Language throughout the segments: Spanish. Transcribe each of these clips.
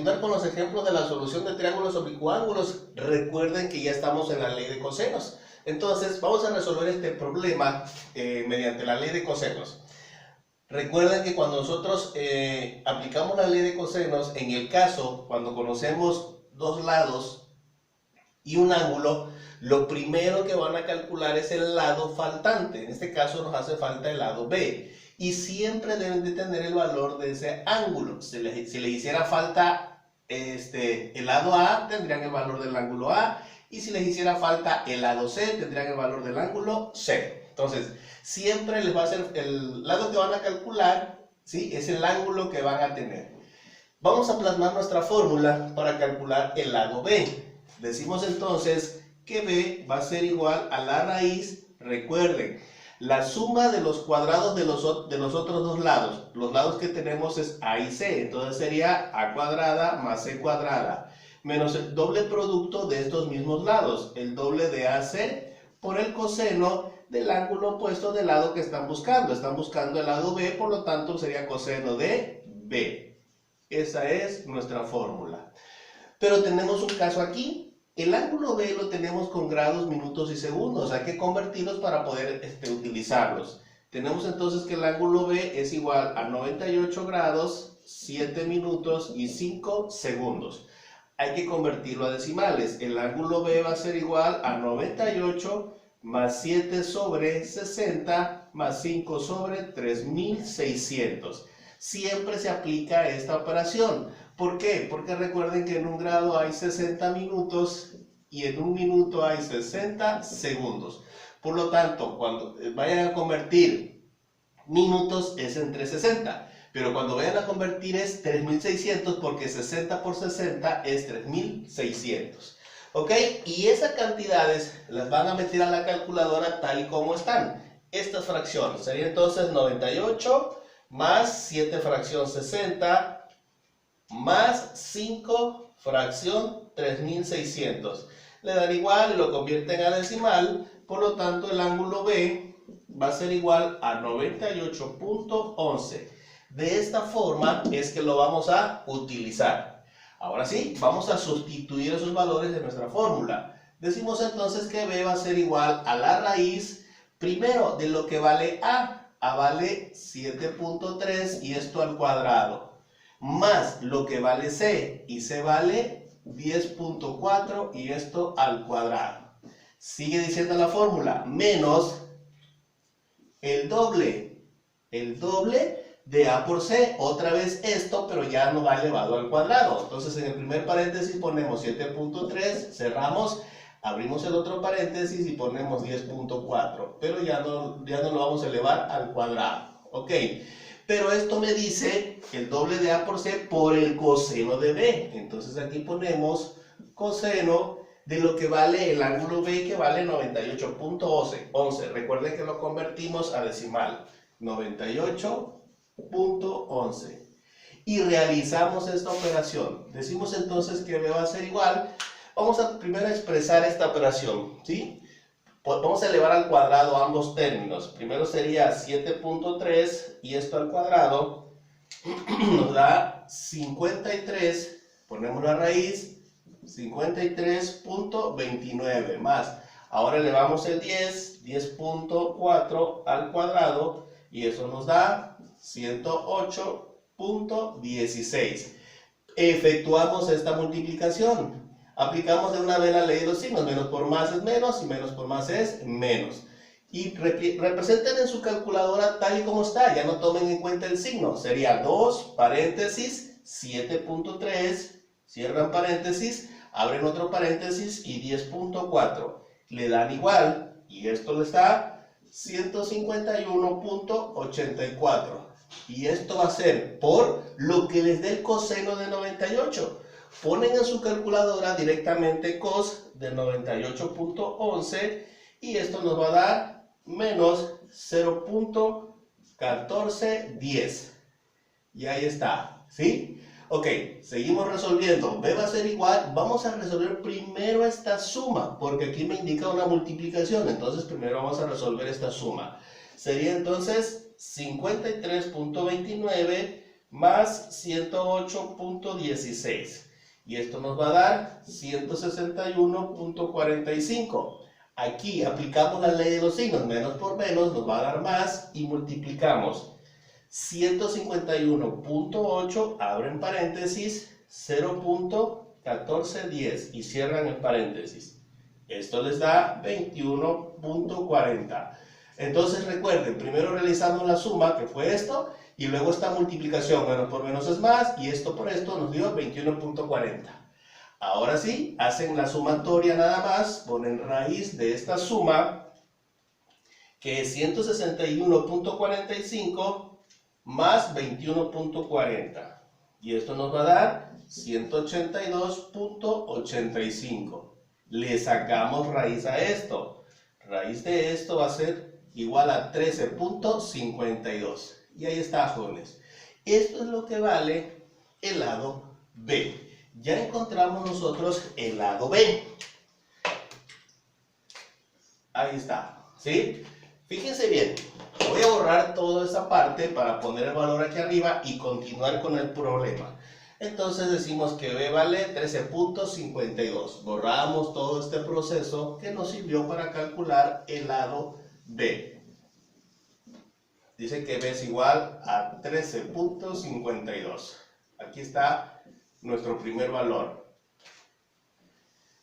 continuar con los ejemplos de la solución de triángulos oblicuángulos, recuerden que ya estamos en la ley de cosenos. Entonces, vamos a resolver este problema mediante la ley de cosenos. Recuerden que cuando nosotros aplicamos la ley de cosenos, en el caso, cuando conocemos dos lados y un ángulo, lo primero que van a calcular es el lado faltante. En este caso nos hace falta el lado B. Y siempre deben de tener el valor de ese ángulo. Si le hiciera falta el lado A, tendrían el valor del ángulo A. Y si les hiciera falta el lado C, tendrían el valor del ángulo C. Entonces, siempre les va a ser el lado que van a calcular, ¿sí? Es el ángulo que van a tener. Vamos a plasmar nuestra fórmula para calcular el lado B. Decimos entonces que B va a ser igual a la raíz, recuerden, la suma de los cuadrados de los otros dos lados. Los lados que tenemos es A y C, entonces sería A cuadrada más C cuadrada, menos el doble producto de estos mismos lados, el doble de AC por el coseno del ángulo opuesto del lado que están buscando. Están buscando el lado B, por lo tanto sería coseno de B. Esa es nuestra fórmula. Pero tenemos un caso aquí. El ángulo B lo tenemos con grados, minutos y segundos. Hay que convertirlos para poder utilizarlos. Tenemos entonces que el ángulo B es igual a 98 grados, 7 minutos y 5 segundos. Hay que convertirlo a decimales. El ángulo B va a ser igual a 98 más 7 sobre 60 más 5 sobre 3600. Siempre se aplica esta operación. ¿Por qué? Porque recuerden que en un grado hay 60 minutos y en un minuto hay 60 segundos. Por lo tanto, cuando vayan a convertir minutos es entre 60. Pero cuando vayan a convertir es 3600 porque 60 por 60 es 3600. ¿Ok? Y esas cantidades las van a meter a la calculadora tal y como están. Estas fracciones sería entonces 98 más 7 fracción 60 más 5 fracción 3600. Le dan igual y lo convierten a decimal, por lo tanto el ángulo B va a ser igual a 98.11. De esta forma es que lo vamos a utilizar. Ahora sí, vamos a sustituir esos valores de nuestra fórmula. Decimos entonces que B va a ser igual a la raíz, primero, de lo que vale A. A vale 7.3 y esto al cuadrado. Más lo que vale C, y C vale 10.4 y esto al cuadrado. Sigue diciendo la fórmula, menos el doble de A por C, otra vez esto, pero ya no va elevado al cuadrado. Entonces en el primer paréntesis ponemos 7.3, cerramos, abrimos el otro paréntesis y ponemos 10.4, pero ya no lo vamos a elevar al cuadrado. Ok. Pero esto me dice el doble de A por C por el coseno de B. Entonces aquí ponemos coseno de lo que vale el ángulo B, que vale 98.11. Recuerden que lo convertimos a decimal. 98.11. Y realizamos esta operación. Decimos entonces que B va a ser igual. Vamos a primero expresar esta operación, ¿sí? Vamos a elevar al cuadrado ambos términos. Primero sería 7.3 y esto al cuadrado nos da 53, ponemos la raíz, 53.29 más. Ahora elevamos el 10.4 al cuadrado y eso nos da 108.16. Efectuamos esta multiplicación. Aplicamos de una vez la ley de los signos, menos por más es menos y menos por más es menos. Y representen en su calculadora tal y como está, ya no tomen en cuenta el signo. Sería 2, paréntesis, 7.3, cierran paréntesis, abren otro paréntesis y 10.4. Le dan igual y esto les da 151.84. Y esto va a ser por lo que les dé el coseno de 98. Ponen en su calculadora directamente cos de 98.11 y esto nos va a dar menos 0.1410. Y ahí está, ¿sí? Ok, seguimos resolviendo. B va a ser igual, vamos a resolver primero esta suma, porque aquí me indica una multiplicación, entonces primero vamos a resolver esta suma. Sería entonces 53.29 más 108.16. Y esto nos va a dar 161.45. Aquí aplicamos la ley de los signos, menos por menos nos va a dar más y multiplicamos 151.8, abren paréntesis, 0.1410 y cierran el paréntesis. Esto les da 21.40. Entonces recuerden, primero realizamos la suma, que fue esto, y luego esta multiplicación, menos por menos es más, y esto por esto nos dio 21.40. Ahora sí, hacen la sumatoria nada más, ponen raíz de esta suma, que es 161.45 más 21.40. Y esto nos va a dar 182.85. Le sacamos raíz a esto. Raíz de esto va a ser igual a 13.52. Y ahí está, jóvenes. Esto es lo que vale el lado B. Ya encontramos nosotros el lado B. Ahí está, ¿sí? Fíjense bien. Voy a borrar toda esa parte para poner el valor aquí arriba y continuar con el problema. Entonces decimos que B vale 13.52. Borramos todo este proceso que nos sirvió para calcular el lado B. Dice que B es igual a 13.52. Aquí está nuestro primer valor.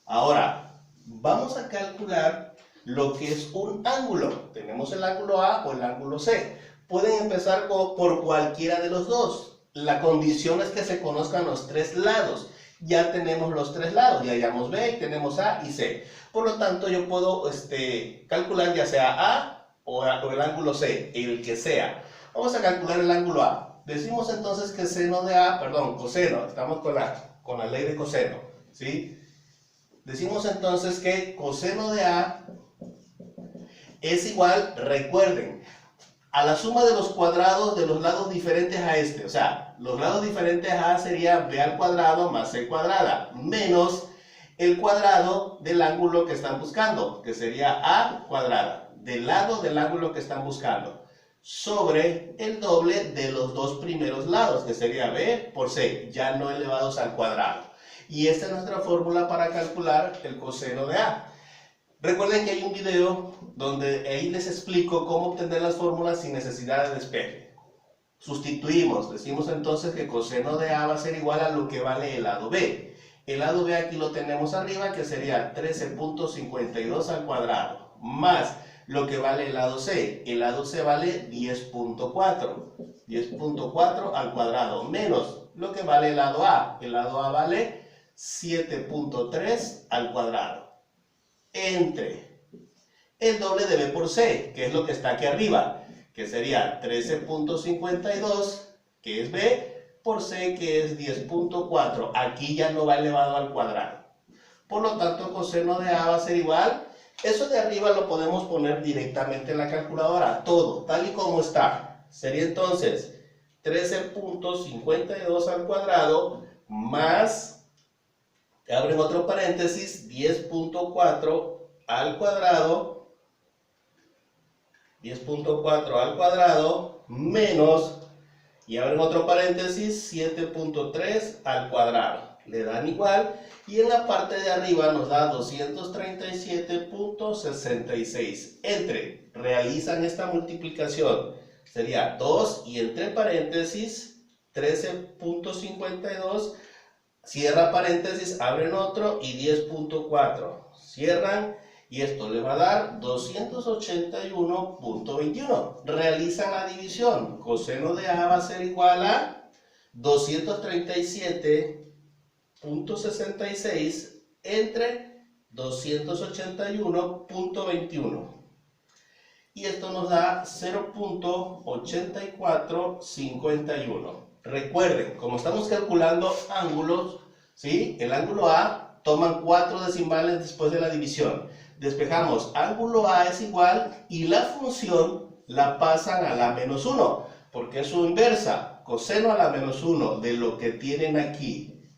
Ahora, vamos a calcular lo que es un ángulo. Tenemos el ángulo A o el ángulo C. Pueden empezar por cualquiera de los dos. La condición es que se conozcan los tres lados. Ya tenemos los tres lados. Ya hallamos B y tenemos A y C. Por lo tanto, yo puedo calcular ya sea A o el ángulo C, el que sea. Vamos a calcular el ángulo A. Decimos entonces que seno de A, perdón, coseno. Estamos con la ley de coseno, ¿sí? Decimos entonces que coseno de A es igual, recuerden, a la suma de los cuadrados de los lados diferentes a este. O sea, los lados diferentes a A sería B al cuadrado más C cuadrada, menos el cuadrado del ángulo que están buscando, que sería A cuadrada, del lado del ángulo que están buscando, sobre el doble de los dos primeros lados, que sería B por C, ya no elevados al cuadrado. Y esta es nuestra fórmula para calcular el coseno de A. Recuerden que hay un video donde ahí les explico cómo obtener las fórmulas sin necesidad de despeje. Sustituimos, decimos entonces que coseno de A va a ser igual a lo que vale el lado B. El lado B aquí lo tenemos arriba, que sería 13.52 al cuadrado, más lo que vale el lado C. El lado C vale 10.4. 10.4 al cuadrado, menos lo que vale el lado A. El lado A vale 7.3 al cuadrado. Entre el doble de B por C, que es lo que está aquí arriba, que sería 13.52, que es B, por C, que es 10.4. Aquí ya no va elevado al cuadrado. Por lo tanto, coseno de A va a ser igual. Eso de arriba lo podemos poner directamente en la calculadora, todo, tal y como está. Sería entonces 13.52 al cuadrado más, abren otro paréntesis, 10.4 al cuadrado, 10.4 al cuadrado, menos, y abren otro paréntesis, 7.3 al cuadrado. Le dan igual. Y en la parte de arriba nos da 237.66. Entre, realizan esta multiplicación. Sería 2 y entre paréntesis 13.52. Cierra paréntesis, abren otro y 10.4. Cierran y esto le va a dar 281.21. Realizan la división. Coseno de A va a ser igual a 237.66 entre 281.21. Y esto nos da 0.8451. Recuerden, como estamos calculando ángulos, ¿sí? El ángulo A toman 4 decimales después de la división. Despejamos, ángulo A es igual y la función la pasan a la menos 1, porque es su inversa, coseno a la menos 1 de lo que tienen aquí,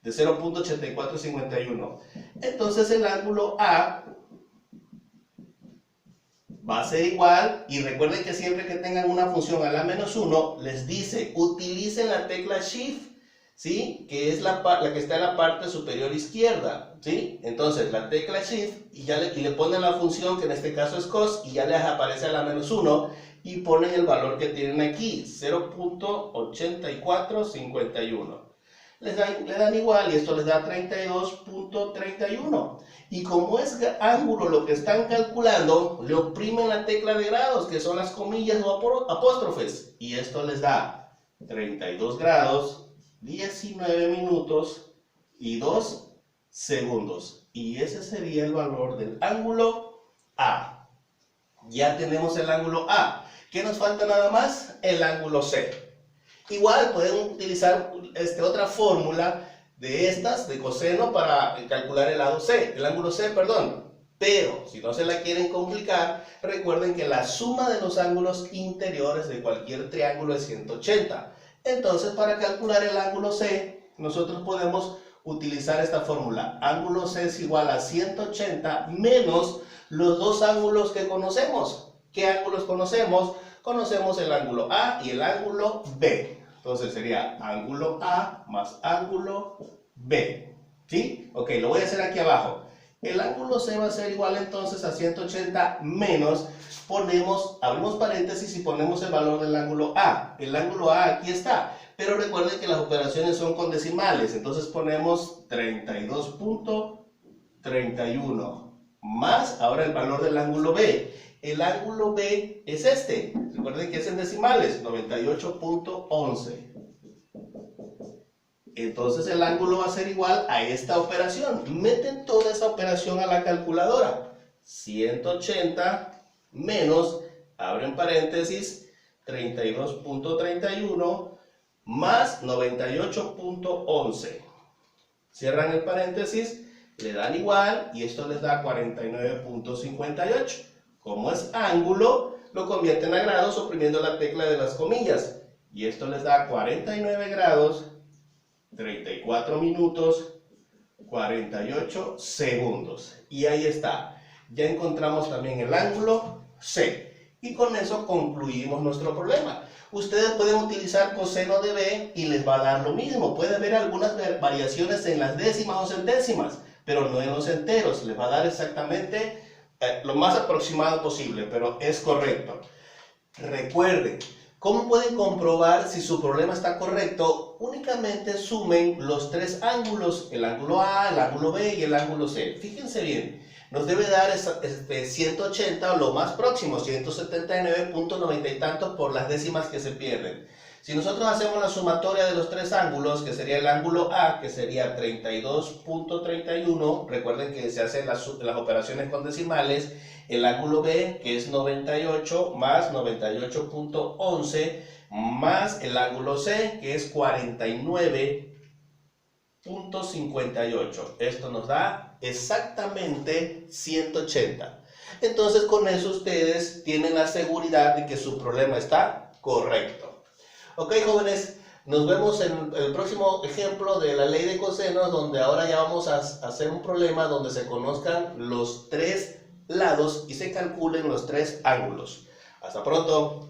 de 0.8451. Entonces el ángulo A va a ser igual, y recuerden que siempre que tengan una función a la menos 1, les dice, utilicen la tecla Shift, ¿sí? Que es la que está en la parte superior izquierda, ¿sí? Entonces, la tecla Shift, y le ponen la función, que en este caso es cos, y ya les aparece a la menos 1, y ponen el valor que tienen aquí, 0.8451. Le dan igual, y esto les da 32.31. Y como es ángulo lo que están calculando, le oprimen la tecla de grados, que son las comillas o apóstrofes. Y esto les da 32 grados, 19 minutos y 2 segundos. Y ese sería el valor del ángulo A. Ya tenemos el ángulo A. ¿Qué nos falta nada más? El ángulo C. Igual pueden utilizar otra fórmula de estas, de coseno, para calcular el lado C, el ángulo C, perdón. Pero, si no se la quieren complicar, recuerden que la suma de los ángulos interiores de cualquier triángulo es 180. Entonces, para calcular el ángulo C, nosotros podemos utilizar esta fórmula. Ángulo C es igual a 180 menos los dos ángulos que conocemos. ¿Qué ángulos conocemos? Conocemos el ángulo A y el ángulo B. Entonces sería ángulo A más ángulo B. ¿Sí? Ok, lo voy a hacer aquí abajo. El ángulo C va a ser igual entonces a 180 menos, abrimos paréntesis y ponemos el valor del ángulo A. El ángulo A aquí está, pero recuerden que las operaciones son con decimales, entonces ponemos 32.31 más ahora el valor del ángulo B. El ángulo B es este, recuerden que es en decimales, 98.11. Entonces el ángulo va a ser igual a esta operación. Meten toda esa operación a la calculadora. 180 menos, abren paréntesis, 32.31 más 98.11. Cierran el paréntesis, le dan igual y esto les da 49.58. Como es ángulo, lo convierten a grados oprimiendo la tecla de las comillas. Y esto les da 49 grados, 34 minutos, 48 segundos. Y ahí está. Ya encontramos también el ángulo C. Y con eso concluimos nuestro problema. Ustedes pueden utilizar coseno de B y les va a dar lo mismo. Puede haber algunas variaciones en las décimas o centésimas, pero no en los enteros. Les va a dar exactamente lo más aproximado posible, pero es correcto. Recuerden, ¿cómo pueden comprobar si su problema está correcto? Únicamente sumen los tres ángulos, el ángulo A, el ángulo B y el ángulo C. Fíjense bien, nos debe dar 180 o lo más próximo, 179.90 y tantos por las décimas que se pierden. Si nosotros hacemos la sumatoria de los tres ángulos, que sería el ángulo A, que sería 32.31, recuerden que se hacen las operaciones con decimales, el ángulo B, que es 98 más 98.11, más el ángulo C, que es 49.58. Esto nos da exactamente 180. Entonces, con eso ustedes tienen la seguridad de que su problema está correcto. Ok, jóvenes, nos vemos en el próximo ejemplo de la ley de cosenos, donde ahora ya vamos a hacer un problema donde se conozcan los tres lados y se calculen los tres ángulos. Hasta pronto.